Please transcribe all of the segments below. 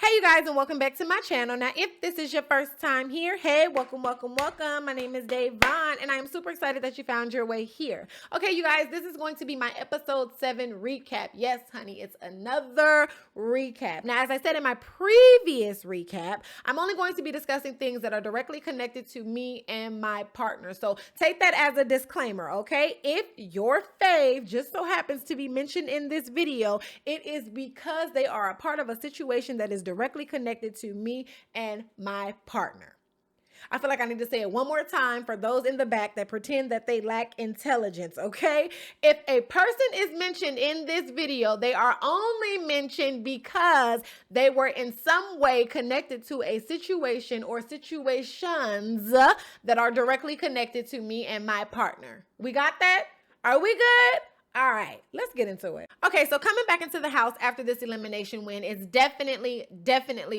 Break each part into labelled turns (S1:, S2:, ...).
S1: Hey you guys, and welcome back to my channel. Now if this is your first time here, hey, welcome. My name is Dianne and I am super excited that you found your way here. Okay you guys, this is going to be my episode 7 recap. Yes honey, it's another recap. Now as I said in my previous recap, I'm only going to be discussing things that are directly connected to me and my partner. So take that as a disclaimer, okay? If your fave just so happens to be mentioned in this video, it is because they are a part of a situation that is directly connected to me and my partner. I feel like I need to say it one more time for those in the back that pretend that they lack intelligence, okay? If a person is mentioned in this video, they are only mentioned because they were in some way connected to a situation or situations that are directly connected to me and my partner. We got that? Are we good? All right, let's get into it. Okay, so coming back into the house after this elimination win is definitely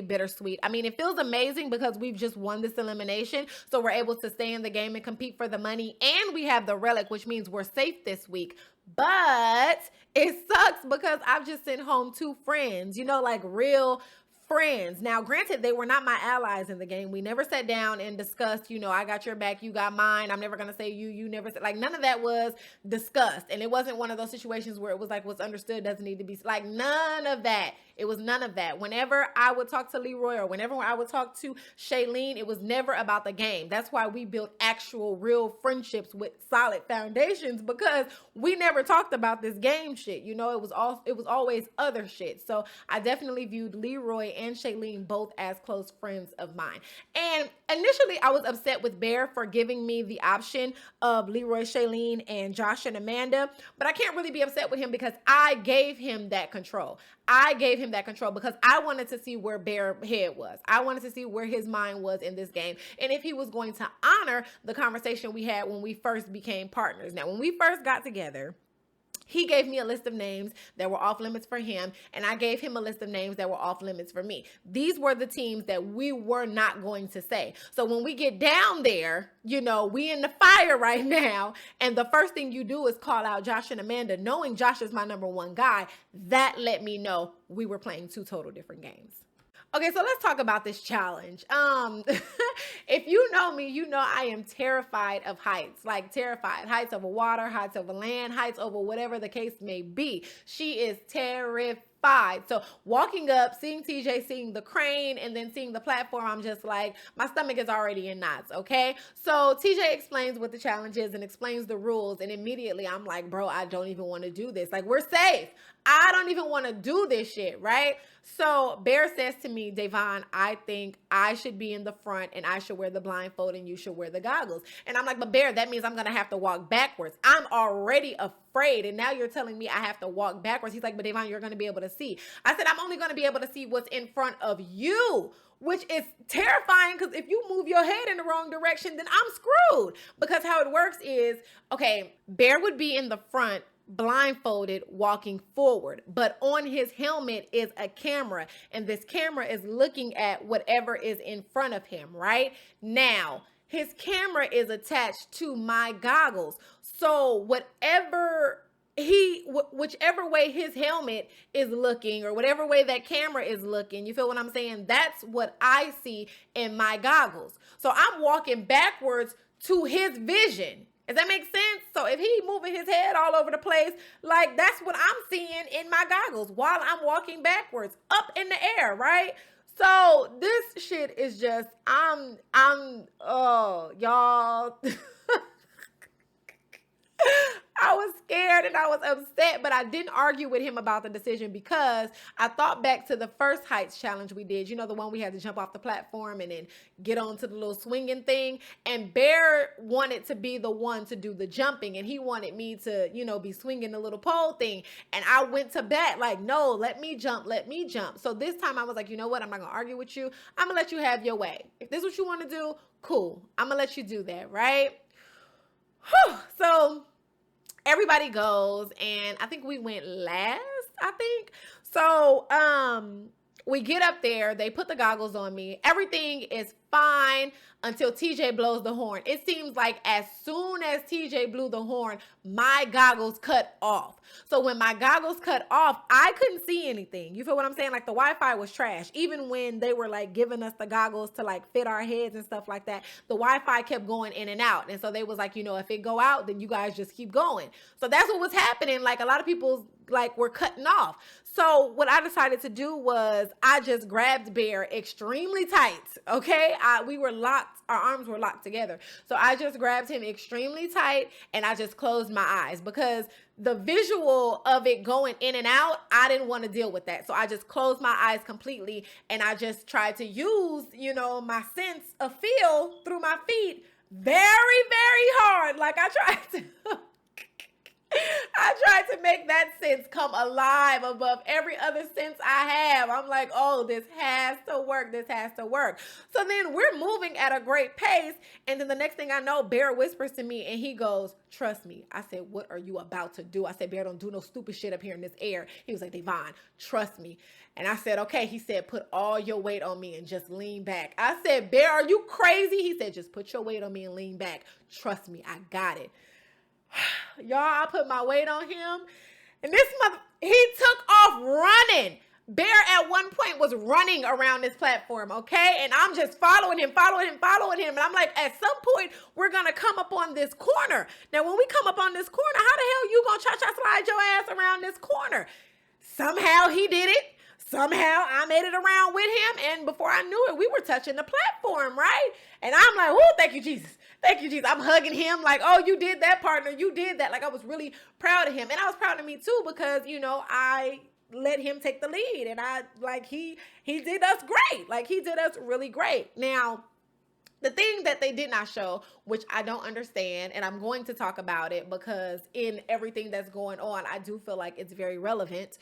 S1: bittersweet. I mean, it feels amazing because we've just won this elimination, so we're able to stay in the game and compete for the money, and we have the relic, which means we're safe this week. But it sucks because I've just sent home 2 friends, like real friends. Now, granted, they were not my allies in the game. We never sat down and discussed, I got your back, you got mine. I'm never going to say you never said, like, none of that was discussed. And it wasn't one of those situations where it was like, what's understood doesn't need to be, like, none of that. It was none of that. Whenever I would talk to Leroy or whenever I would talk to Shailene, it was never about the game. That's why we built actual real friendships with solid foundations, because we never talked about this game shit. It was always other shit. So I definitely viewed Leroy and Shailene both as close friends of mine. And initially I was upset with Bear for giving me the option of Leroy, Shailene, and Josh and Amanda, but I can't really be upset with him because I gave him that control. I gave him that control because I wanted to see where Bear's head was. I wanted to see where his mind was in this game, and if he was going to honor the conversation we had when we first became partners. Now, when we first got together, he gave me a list of names that were off limits for him, and I gave him a list of names that were off limits for me. These were the teams that we were not going to say. So when we get down there, we in the fire right now, and the first thing you do is call out Josh and Amanda, knowing Josh is my #1 guy. That let me know we were playing 2 total different games. Okay, so let's talk about this challenge. If you know me, you know I am terrified of heights, like terrified. Heights over water, heights over land, heights over whatever the case may be. She is terrified. So walking up, seeing TJ, seeing the crane, and then seeing the platform, I'm just like, my stomach is already in knots, okay? So TJ explains what the challenge is and explains the rules, and immediately I'm like, bro, I don't even want to do this. Like, we're safe. I don't even want to do this shit, right? So Bear says to me, Devon, I think I should be in the front and I should wear the blindfold and you should wear the goggles. And I'm like, but Bear, that means I'm going to have to walk backwards. I'm already afraid. And now you're telling me I have to walk backwards. He's like, but Devon, you're going to be able to see. I said, I'm only going to be able to see what's in front of you, which is terrifying because if you move your head in the wrong direction, then I'm screwed. Because how it works is, okay, Bear would be in the front, blindfolded, walking forward, but on his helmet is a camera, and this camera is looking at whatever is in front of him. Right now, his camera is attached to my goggles, so whichever way his helmet is looking, or whatever way that camera is looking, you feel what I'm saying? That's what I see in my goggles. So I'm walking backwards to his vision. Does that make sense? So if he moving his head all over the place, like, that's what I'm seeing in my goggles while I'm walking backwards up in the air, right? So this shit is just, oh, y'all. I was scared and I was upset, but I didn't argue with him about the decision because I thought back to the first heights challenge we did. The one we had to jump off the platform and then get onto the little swinging thing. And Bear wanted to be the one to do the jumping, and he wanted me to, be swinging the little pole thing. And I went to bat like, no, let me jump. So this time I was like, you know what? I'm not going to argue with you. I'm going to let you have your way. If this is what you want to do, cool. I'm going to let you do that, right? Whew. So everybody goes, and I think we went last, So we get up there, they put the goggles on me, everything is fine until TJ blows the horn. It seems like as soon as TJ blew the horn, my goggles cut off. So when my goggles cut off, I couldn't see anything. You feel what I'm saying? Like the Wi-Fi was trash. Even when they were like giving us the goggles to like fit our heads and stuff like that, the Wi-Fi kept going in and out. And so they was like, you know, if it go out, then you guys just keep going. So that's what was happening. Like a lot of people like were cutting off. So what I decided to do was I just grabbed Bear extremely tight. Okay. We were locked. Our arms were locked together. So I just grabbed him extremely tight and I just closed my eyes because the visual of it going in and out, I didn't want to deal with that. So I just closed my eyes completely and I just tried to use, you know, my sense of feel through my feet very, very hard. Like I tried to make that sense come alive above every other sense I have. I'm like, oh, this has to work. This has to work. So then we're moving at a great pace. And then the next thing I know, Bear whispers to me and he goes, trust me. I said, what are you about to do? I said, Bear, don't do no stupid shit up here in this air. He was like, Dianne, trust me. And I said, okay. He said, put all your weight on me and just lean back. I said, Bear, are you crazy? He said, just put your weight on me and lean back. Trust me, I got it. Y'all, I put my weight on him and he took off running. Bear at one point was running around this platform, okay? And I'm just following him. And I'm like, at some point, we're going to come up on this corner. Now, when we come up on this corner, how the hell you going to cha-cha slide your ass around this corner? Somehow he did it. Somehow I made it around with him. And before I knew it, we were touching the platform, right? And I'm like, oh, thank you, Jesus. Thank you, Jesus. I'm hugging him like, oh, you did that, partner. You did that. Like, I was really proud of him. And I was proud of me, too, because, you know, I let him take the lead. And he did us great. Like, he did us really great. Now, the thing that they did not show, which I don't understand, and I'm going to talk about it because in everything that's going on, I do feel like it's very relevant.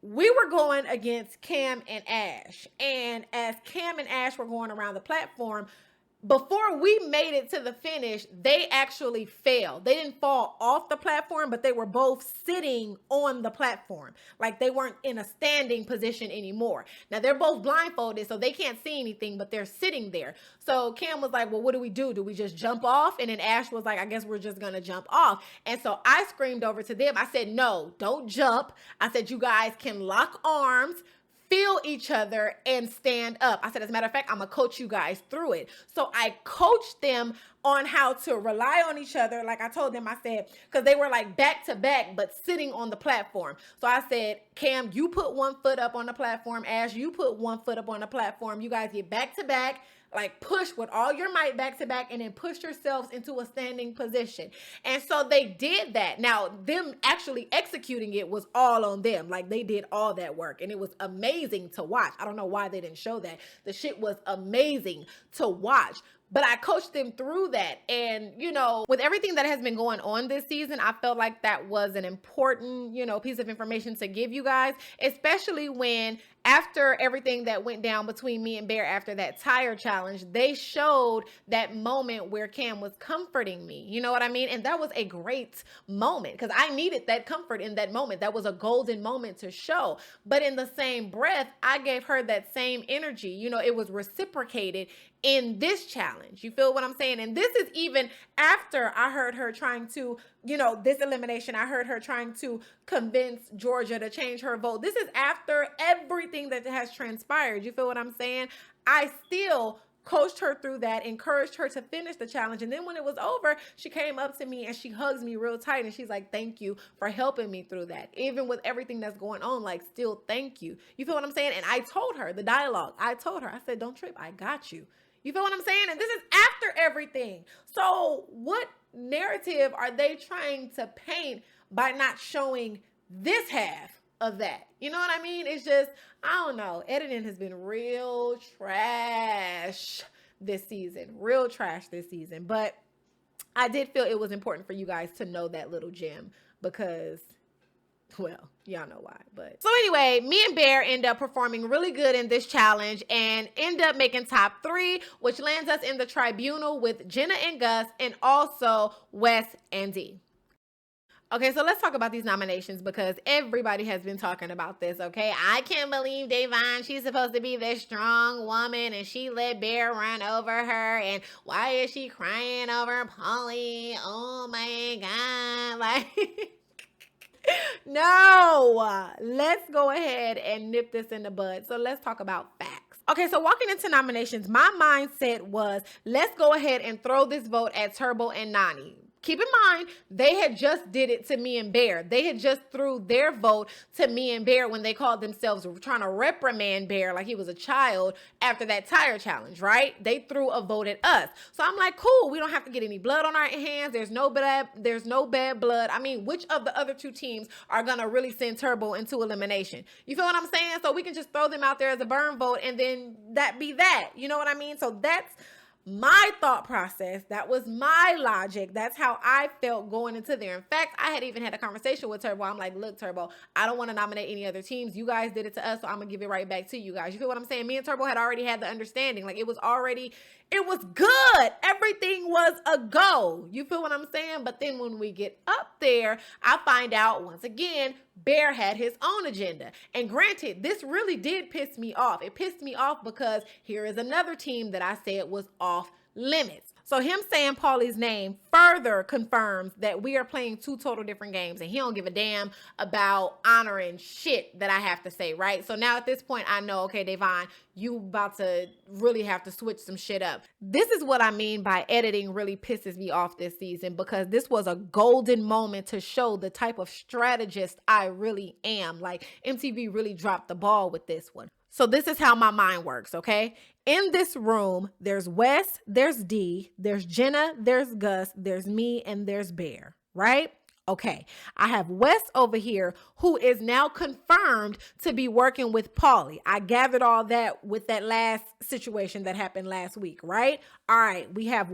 S1: We were going against Cam and Ash. And as Cam and Ash were going around the platform, before we made it to the finish, they actually fell. They didn't fall off the platform, but they were both sitting on the platform. Like they weren't in a standing position anymore. Now they're both blindfolded, so they can't see anything, but they're sitting there. So Cam was like, well, what do we do? Do we just jump off? And then Ash was like, I guess we're just going to jump off. And so I screamed over to them. I said, no, don't jump. I said, you guys can lock arms, feel each other, and stand up. I said, as a matter of fact, I'm going to coach you guys through it. So I coached them on how to rely on each other. Like I told them, I said, because they were like back to back, but sitting on the platform. So I said, Cam, you put one foot up on the platform. Ash, you put one foot up on the platform. You guys get back to back. Like push with all your might back to back and then push yourselves into a standing position. And so they did that. Now, them actually executing it was all on them. Like they did all that work and it was amazing to watch. I don't know why they didn't show that. The shit was amazing to watch. But I coached them through that. And, you know, with everything that has been going on this season, I felt like that was an important, you know, piece of information to give you guys, especially when after everything that went down between me and Bear after that tire challenge, they showed that moment where Cam was comforting me. You know what I mean? And that was a great moment because I needed that comfort in that moment. That was a golden moment to show. But in the same breath, I gave her that same energy. You know, it was reciprocated in this challenge. You feel what I'm saying? And this is even after I heard her trying to, you know, this elimination, I heard her trying to convince Georgia to change her vote. This is after everything that has transpired. You feel what I'm saying? I still coached her through that, encouraged her to finish the challenge. And then when it was over, she came up to me and she hugs me real tight. And she's like, thank you for helping me through that. Even with everything that's going on, like still thank you. You feel what I'm saying? And I told her the dialogue. I told her, I said, don't trip. I got you. You feel what I'm saying? And this is after everything. So what narrative are they trying to paint by not showing this half of that? You know what I mean? It's just, I don't know. Editing has been real trash this season. Real trash this season. But I did feel it was important for you guys to know that little gem because, well, y'all know why. But so anyway, me and Bear end up performing really good in this challenge and end up making top 3, which lands us in the tribunal with Jenna and Gus and also Wes and D. Okay, so let's talk about these nominations because everybody has been talking about this, okay? I can't believe Dianne, she's supposed to be this strong woman and she let Bear run over her. And why is she crying over Polly? Oh my God. Like, no, let's go ahead and nip this in the bud. So let's talk about facts. Okay, so walking into nominations, my mindset was let's go ahead and throw this vote at Turbo and Nani. Keep in mind, they had just did it to me and Bear. They had just threw their vote to me and Bear when they called themselves trying to reprimand Bear like he was a child after that tire challenge, right? They threw a vote at us. So I'm like, cool, we don't have to get any blood on our hands. There's no bad blood. I mean, which of the other two teams are gonna really send Turbo into elimination? You feel what I'm saying? So we can just throw them out there as a burn vote and then that be that. You know what I mean? So that's my thought process. That was my logic. That's how I felt going into there. In fact, I had even had a conversation with Turbo. I'm like, look, Turbo, I don't want to nominate any other teams. You guys did it to us, so I'm going to give it right back to you guys. You feel what I'm saying? Me and Turbo had already had the understanding. Like, it was good. Everything was a go. You feel what I'm saying? But then when we get up there, I find out once again, Bear had his own agenda. And granted, this really did piss me off. It pissed me off because here is another team that I said was off limits. So him saying Paulie's name further confirms that we are playing two total different games and he don't give a damn about honoring shit that I have to say, right? So now at this point, I know, okay, Dianne, you about to really have to switch some shit up. This is what I mean by editing really pisses me off this season because this was a golden moment to show the type of strategist I really am. Like MTV really dropped the ball with this one. So this is how my mind works, okay? In this room, there's Wes, there's D, there's Jenna, there's Gus, there's me, and there's Bear, right? Okay, I have Wes over here who is now confirmed to be working with Paulie. I gathered all that with that last situation that happened last week, right? All right, we have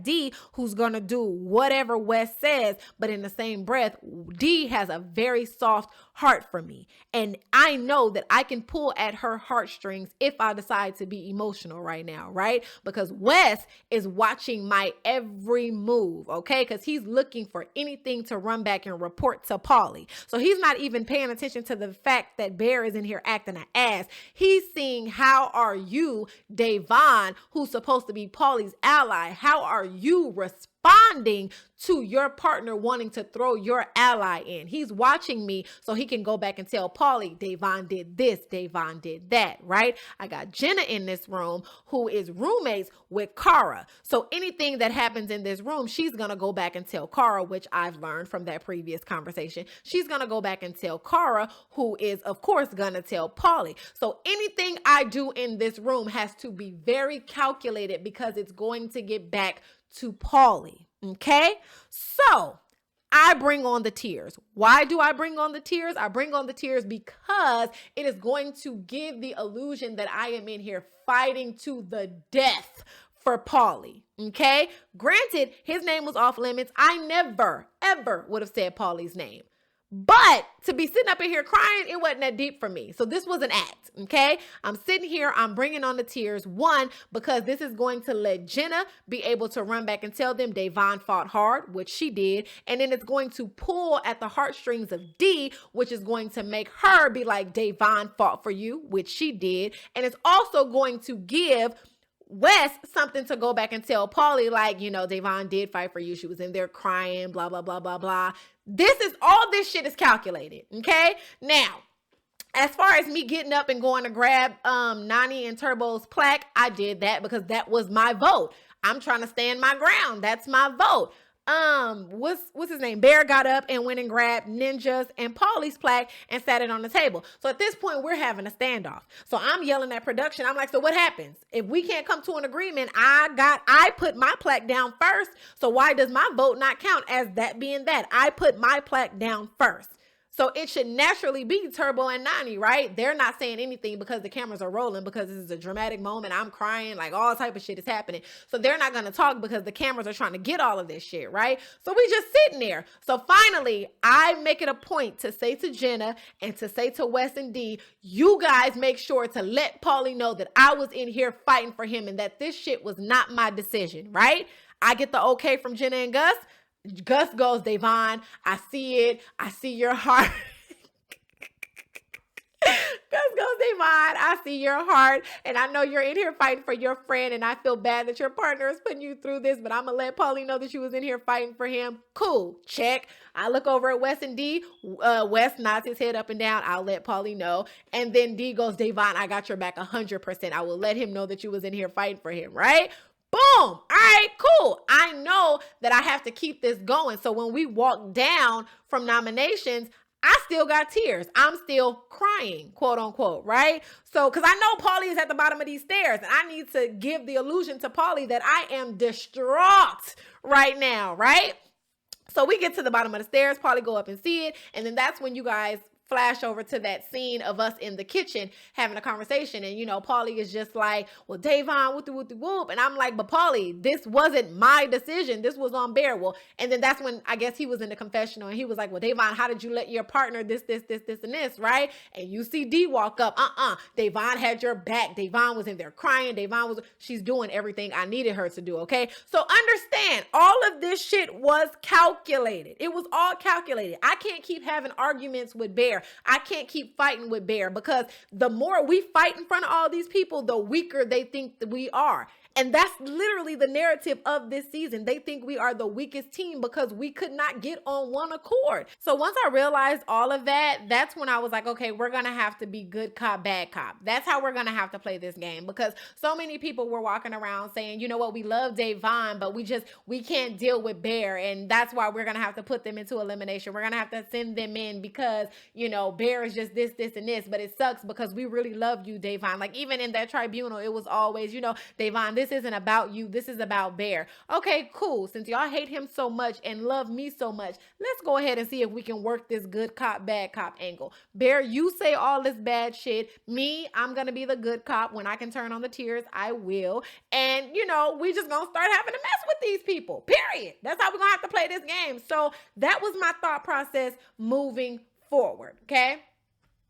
S1: D who's going to do whatever Wes says, but in the same breath, D has a very soft heart for me. And I know that I can pull at her heartstrings if I decide to be emotional right now, right? Because Wes is watching my every move, okay? Because he's looking for anything to run back and report to Paulie. So he's not even paying attention to the fact that Bear is in here acting an ass. He's seeing, how are you, Dianne, who's supposed to be Paulie's ally? How are you responding to your partner wanting to throw your ally in? He's watching me so he can go back and tell Paulie, Dianne did this, Dianne did that, right? I got Jenna in this room who is roommates with Cara. So anything that happens in this room, she's going to go back and tell Cara, which I've learned from that previous conversation. She's going to go back and tell Cara, who is, of course, going to tell Paulie. So anything I do in this room has to be very calculated because it's going to get back to Paulie. Okay, so I bring on the tears. Why do I bring on the tears? I bring on the tears because it is going to give the illusion that I am in here fighting to the death for Paulie. Okay, granted, his name was off limits. I never, ever would have said Paulie's name. But to be sitting up in here crying, it wasn't that deep for me. So this was an act, okay? I'm sitting here, I'm bringing on the tears. One, because this is going to let Jenna be able to run back and tell them Dianne fought hard, which she did. And then it's going to pull at the heartstrings of D, which is going to make her be like, Dianne fought for you, which she did. And it's also going to give Wes something to go back and tell Paulie, like, you know, Dianne did fight for you. She was in there crying, blah, blah, blah, blah, blah. All this shit is calculated, okay? Now, as far as me getting up and going to grab Nani and Turbo's plaque, I did that because that was my vote. I'm trying to stand my ground. That's my vote. What's his name? Bear got up and went and grabbed Ninja's and Paulie's plaque and sat it on the table. So at this point, we're having a standoff. So I'm yelling at production. I'm like, so what happens? If we can't come to an agreement, I put my plaque down first. So why does my vote not count as that being that? I put my plaque down first. So it should naturally be Turbo and Nani, right? They're not saying anything because the cameras are rolling, because this is a dramatic moment. I'm crying, like all type of shit is happening. So they're not going to talk because the cameras are trying to get all of this shit, right? So we just sitting there. So finally, I make it a point to say to Jenna and to say to Wes and D, you guys make sure to let Paulie know that I was in here fighting for him and that this shit was not my decision, right? I get the okay from Jenna and Gus. Gus goes, Davon, I see it. I see your heart. Gus goes, Davon, I see your heart. And I know you're in here fighting for your friend. And I feel bad that your partner is putting you through this. But I'm going to let Paulie know that you was in here fighting for him. Cool. Check. I look over at Wes and D. Wes nods his head up and down. I'll let Paulie know. And then D goes, Davon, I got your back 100%. I will let him know that you was in here fighting for him, right? Boom. All right, cool. I know that I have to keep this going. So when we walk down from nominations, I still got tears. I'm still crying, quote unquote, right? So, because I know Paulie is at the bottom of these stairs, and I need to give the illusion to Paulie that I am distraught right now, right? So we get to the bottom of the stairs, Paulie go up and see it, and then that's when you guys flash over to that scene of us in the kitchen having a conversation. And, you know, Paulie is just like, well, Davon, whoop. And I'm like, but Paulie, this wasn't my decision. This was on Bear. Well, and then that's when I guess he was in the confessional and he was like, well, Davon, how did you let your partner this, and this, right? And you see D walk up, Davon had your back. Davon was in there crying. She's doing everything I needed her to do, okay? So understand, all of this shit was calculated. It was all calculated. I can't keep having arguments with Bear. I can't keep fighting with Bear because the more we fight in front of all these people, the weaker they think that we are. And that's literally the narrative of this season. They think we are the weakest team because we could not get on one accord. So once I realized all of that, that's when I was like, okay, we're going to have to be good cop, bad cop. That's how we're going to have to play this game, because so many people were walking around saying, you know what, we love Davon, but we can't deal with Bear. And that's why we're going to have to put them into elimination. We're going to have to send them in because, you know, Bear is just this, and this, but it sucks because we really love you, Davon. Like even in that tribunal, it was always, you know, Davon, this isn't about you. This is about Bear. Okay, cool. Since y'all hate him so much and love me so much, let's go ahead and see if we can work this good cop, bad cop angle. Bear, you say all this bad shit. Me, I'm going to be the good cop. When I can turn on the tears, I will. And, you know, we just going to start having to mess with these people, period. That's how we're going to have to play this game. So that was my thought process moving forward, okay?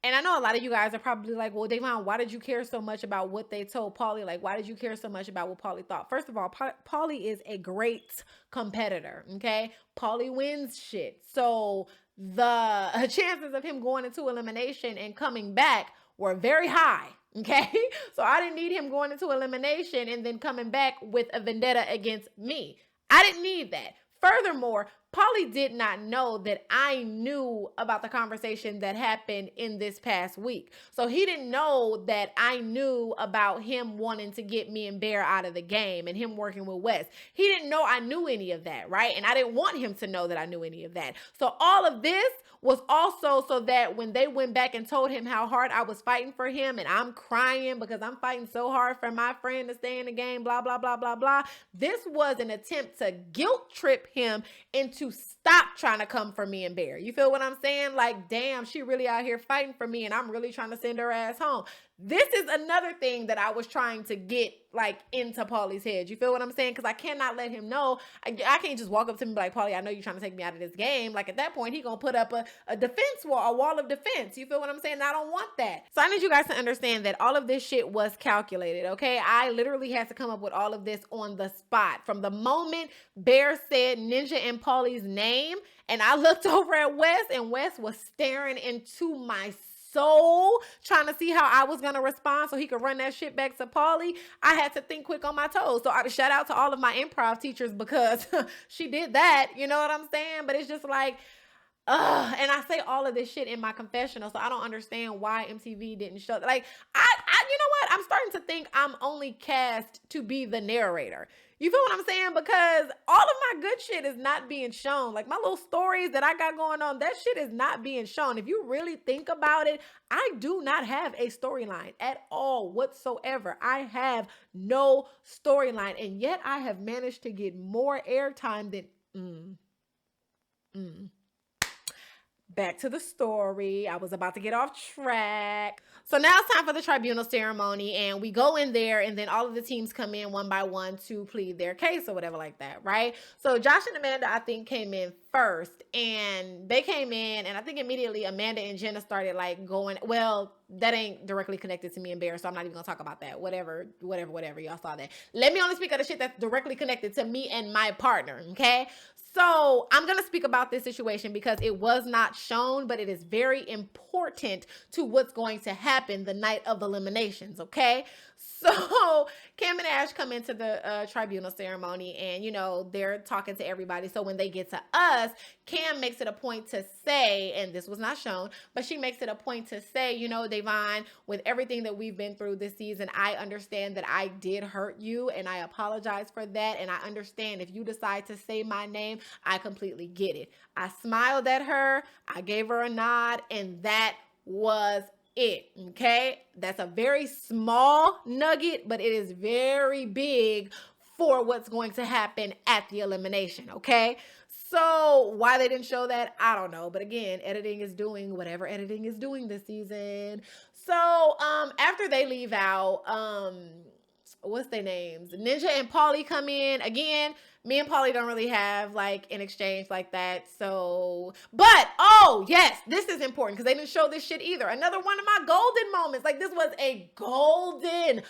S1: And I know a lot of you guys are probably like, well, Davon, why did you care so much about what they told Paulie? Like, why did you care so much about what Paulie thought? First of all, Paulie is a great competitor, okay? Paulie wins shit. So the chances of him going into elimination and coming back were very high, okay? So I didn't need him going into elimination and then coming back with a vendetta against me. I didn't need that. Furthermore, Paulie did not know that I knew about the conversation that happened in this past week. So he didn't know that I knew about him wanting to get me and Bear out of the game and him working with Wes. He didn't know I knew any of that, right? And I didn't want him to know that I knew any of that. So all of this was also so that when they went back and told him how hard I was fighting for him, and I'm crying because I'm fighting so hard for my friend to stay in the game, blah, blah, blah, blah, blah. This was an attempt to guilt trip him into stop trying to come for me and Bear. You feel what I'm saying? Like, damn, she really out here fighting for me and I'm really trying to send her ass home. This is another thing that I was trying to get like into Paulie's head. You feel what I'm saying? Because I cannot let him know. I can't just walk up to him and be like, Paulie, I know you're trying to take me out of this game. Like at that point, he gonna put up a defense wall, a wall of defense. You feel what I'm saying? And I don't want that. So I need you guys to understand that all of this shit was calculated, okay? I literally had to come up with all of this on the spot. From the moment Bear said Ninja and Paulie's name, and I looked over at Wes, and Wes was staring into my soul, trying to see how I was going to respond so he could run that shit back to Paulie. I had to think quick on my toes. So I shout out to all of my improv teachers because she did that. You know what I'm saying? But it's just like, and I say all of this shit in my confessional, so I don't understand why MTV didn't show. Like, you know what? I'm starting to think I'm only cast to be the narrator. You feel what I'm saying? Because all of my good shit is not being shown. Like my little stories that I got going on, that shit is not being shown. If you really think about it, I do not have a storyline at all whatsoever. I have no storyline, and yet I have managed to get more airtime than Back to the story. I was about to get off track. So now it's time for the tribunal ceremony, and we go in there, and then all of the teams come in one by one to plead their case or whatever like that, right? So Josh and Amanda, I think, came in first, and they came in, and I think immediately Amanda and Jenna started like going, well, that ain't directly connected to me and Bear, so I'm not even gonna talk about that. Whatever. Y'all saw that. Let me only speak of the shit that's directly connected to me and my partner, okay? So I'm going to speak about this situation because it was not shown, but it is very important to what's going to happen the night of eliminations, okay? So Cam and Ash come into the tribunal ceremony, and, you know, they're talking to everybody. So when they get to us, Cam makes it a point to say, and this was not shown, but she makes it a point to say, you know, Dianne, with everything that we've been through this season, I understand that I did hurt you, and I apologize for that. And I understand if you decide to say my name, I completely get it. I smiled at her, I gave her a nod, and that was it. Okay, that's a very small nugget, but it is very big for what's going to happen at the elimination. Okay, so why they didn't show that, I don't know. But again, editing is doing whatever editing is doing this season. So after they leave out, what's their names? Ninja and Paulie come in. Again, me and Paulie don't really have like an exchange like that. So, but oh yes, this is important because they didn't show this shit either. Another one of my golden moments. Like, this was a golden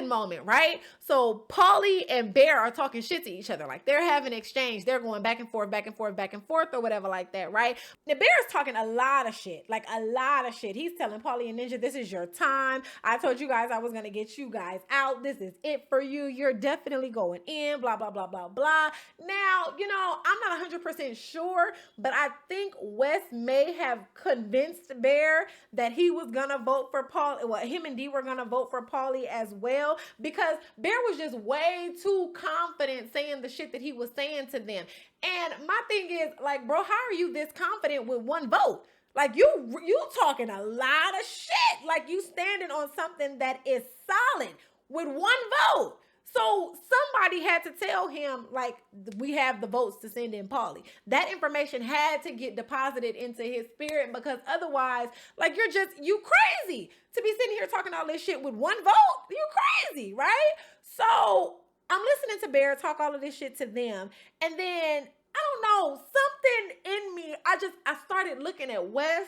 S1: moment, right? So Paulie and Bear are talking shit to each other. Like, they're having an exchange. They're going back and forth, or whatever like that, right? The Bear's talking a lot of shit. Like, a lot of shit. He's telling Paulie and Ninja, this is your time. I told you guys I was going to get you guys out. This is it for you. You're definitely going in, blah, blah, blah, blah, blah. Now, you know, I'm not 100% sure, but I think Wes may have convinced Bear that he was going to vote for Paulie. Well, him and Dee were going to vote for Paulie as well, because Bear was just way too confident saying the shit that he was saying to them. And my thing is, like, bro, how are you this confident with one vote? Like, you talking a lot of shit. Like, you standing on something that is solid with one vote. So somebody had to tell him, like, we have the votes to send in Paulie. That information had to get deposited into his spirit, because otherwise, like, you crazy to be sitting here talking all this shit with one vote. You crazy, right? So I'm listening to Bear talk all of this shit to them. And then, I don't know, something in me, I started looking at Wes,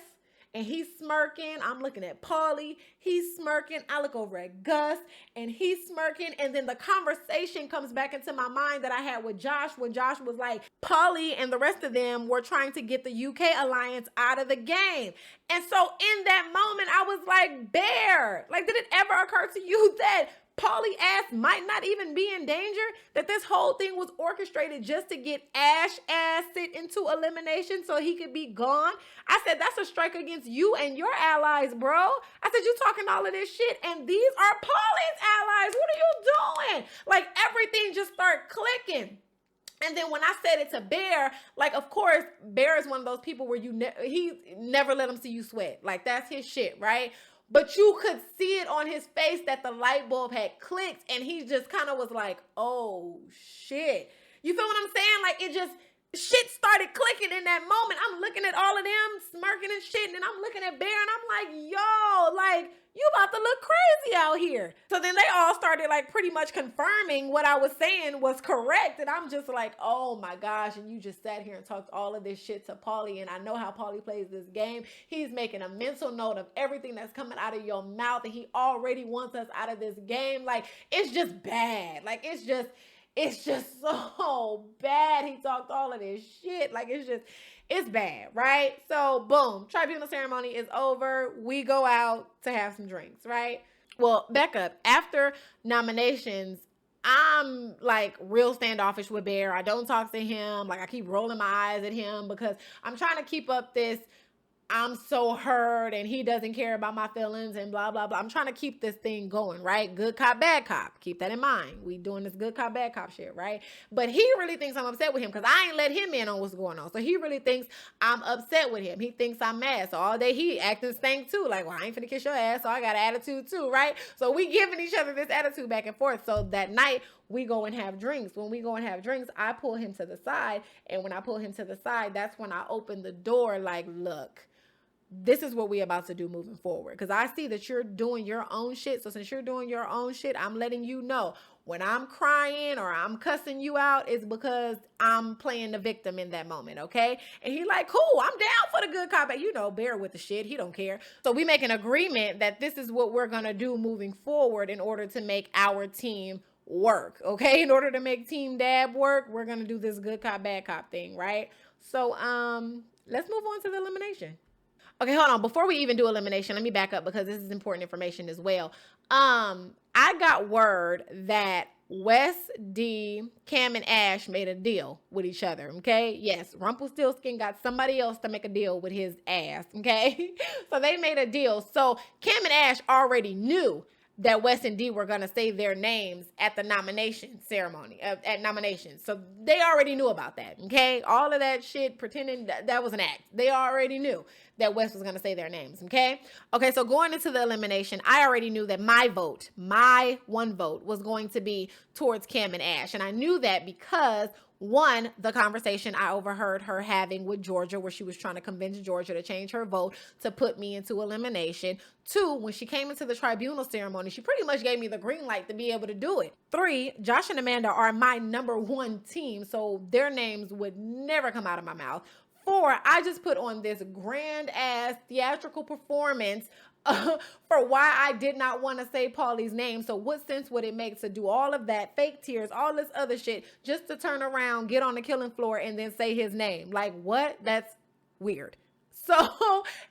S1: and he's smirking. I'm looking at Paulie. He's smirking. I look over at Gus, and he's smirking. And then the conversation comes back into my mind that I had with Josh, when Josh was like, Paulie and the rest of them were trying to get the UK Alliance out of the game. And so in that moment, I was like, Bear, like, did it ever occur to you that Paulie ass might not even be in danger? That this whole thing was orchestrated just to get Ash ass sent into elimination so he could be gone? I said, that's a strike against you and your allies, bro. I said, you talking all of this shit, and these are Paulie's allies. What are you doing? Like, everything just started clicking. And then when I said it to Bear, like, of course, Bear is one of those people where he never let him see you sweat. Like, that's his shit, right? But you could see it on his face that the light bulb had clicked, and he just kind of was like, oh, shit. You feel what I'm saying? Like, it just, shit started clicking in that moment. I'm looking at all of them smirking and shit, and I'm looking at Bear, and I'm like, yo, like, you about to look crazy out here. So then they all started, like, pretty much confirming what I was saying was correct. And I'm just like, oh my gosh. And you just sat here and talked all of this shit to Paulie. And I know how Paulie plays this game. He's making a mental note of everything that's coming out of your mouth. And he already wants us out of this game. Like, it's just bad. Like, it's just so bad. He talked all of this shit. Like, it's bad, right? So, boom, tribunal ceremony is over. We go out to have some drinks, right? Well, back up. After nominations, I'm, like, real standoffish with Bear. I don't talk to him. Like, I keep rolling my eyes at him because I'm trying to keep up this I'm so hurt and he doesn't care about my feelings and blah, blah, blah. I'm trying to keep this thing going, right? Good cop, bad cop. Keep that in mind. We doing this good cop, bad cop shit, right? But he really thinks I'm upset with him because I ain't let him in on what's going on. So he really thinks I'm upset with him. He thinks I'm mad. So all day he acting stank too. Like, well, I ain't finna kiss your ass, so I got an attitude too, right? So we giving each other this attitude back and forth. So that night, we go and have drinks. When we go and have drinks, I pull him to the side. And when I pull him to the side, that's when I open the door like, look, this is what we about to do moving forward. Because I see that you're doing your own shit. So since you're doing your own shit, I'm letting you know when I'm crying or I'm cussing you out, it's because I'm playing the victim in that moment, okay? And he like, cool, I'm down for the good cop. You know, bear with the shit. He don't care. So we make an agreement that this is what we're going to do moving forward in order to make our team work, okay? In order to make Team Dab work, we're going to do this good cop, bad cop thing, right? So let's move on to the elimination. Okay, hold on. Before we even do elimination, let me back up because this is important information as well. I got word that Wes, D, Cam, and Ash made a deal with each other, okay? Yes, Rumpelstiltskin got somebody else to make a deal with his ass, okay? So they made a deal. So Cam and Ash already knew that Wes and D were going to say their names at the nomination ceremony, at nominations. So they already knew about that, okay? All of that shit, pretending that was an act. They already knew that Wes was going to say their names, okay? Okay, so going into the elimination, I already knew that my one vote, was going to be towards Cam and Ash. And I knew that because, one, the conversation I overheard her having with Georgia, where she was trying to convince Georgia to change her vote to put me into elimination. Two, when she came into the tribunal ceremony, she pretty much gave me the green light to be able to do it. Three, Josh and Amanda are my number one team, so their names would never come out of my mouth. Four, I just put on this grand ass theatrical performance for why I did not want to say Paulie's name. So what sense would it make to do all of that, fake tears, all this other shit, just to turn around, get on the killing floor, and then say his name? Like, what? That's weird. So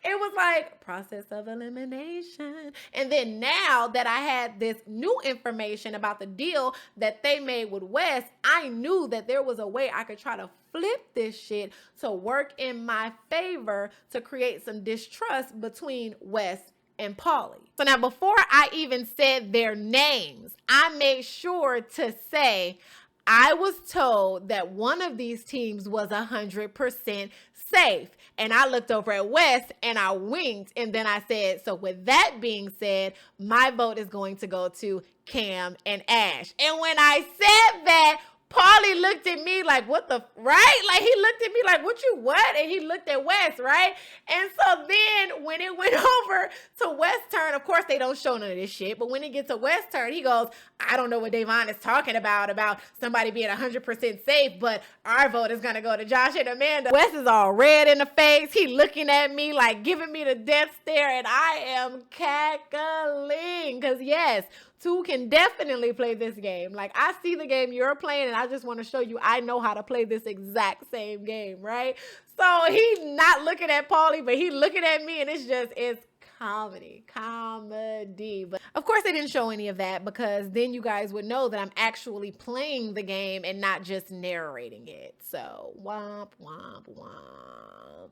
S1: it was like process of elimination. And then now that I had this new information about the deal that they made with Wes, I knew that there was a way I could try to flip this shit to work in my favor to create some distrust between Wes and Paulie. So now before I even said their names, I made sure to say, I was told that one of these teams was 100% safe. And I looked over at Wes and I winked. And then I said, so with that being said, my vote is going to go to Cam and Ash. And when I said that, Paulie looked at me like, what the, right? Like, he looked at me like, what? And he looked at Wes, right? And so then when it went over to Wes' turn, of course, they don't show none of this shit. But when it gets to Wes' turn, he goes, I don't know what Dianne is talking about somebody being 100% safe, but our vote is going to go to Josh and Amanda. Wes is all red in the face. He looking at me like giving me the death stare, and I am cackling. Because yes, two can definitely play this game. Like, I see the game you're playing, and I just want to show you I know how to play this exact same game, right? So he's not looking at Paulie, but he looking at me, and it's comedy. But of course, they didn't show any of that because then you guys would know that I'm actually playing the game and not just narrating it. So, womp, womp, womp.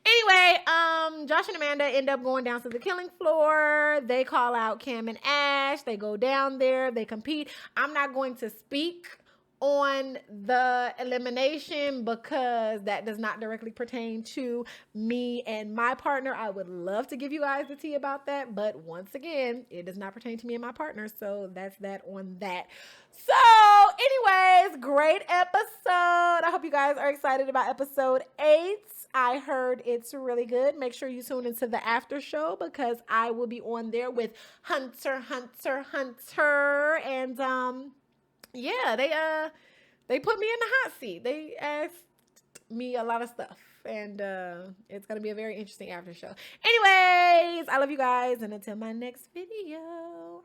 S1: Anyway, Josh and Amanda end up going down to the killing floor. They call out Cam and Ash. They go down there. They compete. I'm not going to speak on the elimination because that does not directly pertain to me and my partner. I would love to give you guys the tea about that, but once again, it does not pertain to me and my partner, so that's that on that. So anyways, great episode. I hope you guys are excited about episode 8. I heard it's really good. Make sure you tune into the after show because I will be on there with Hunter, and yeah, they put me in the hot seat. They asked me a lot of stuff, and it's gonna be a very interesting after show. Anyways, I love you guys, and until my next video.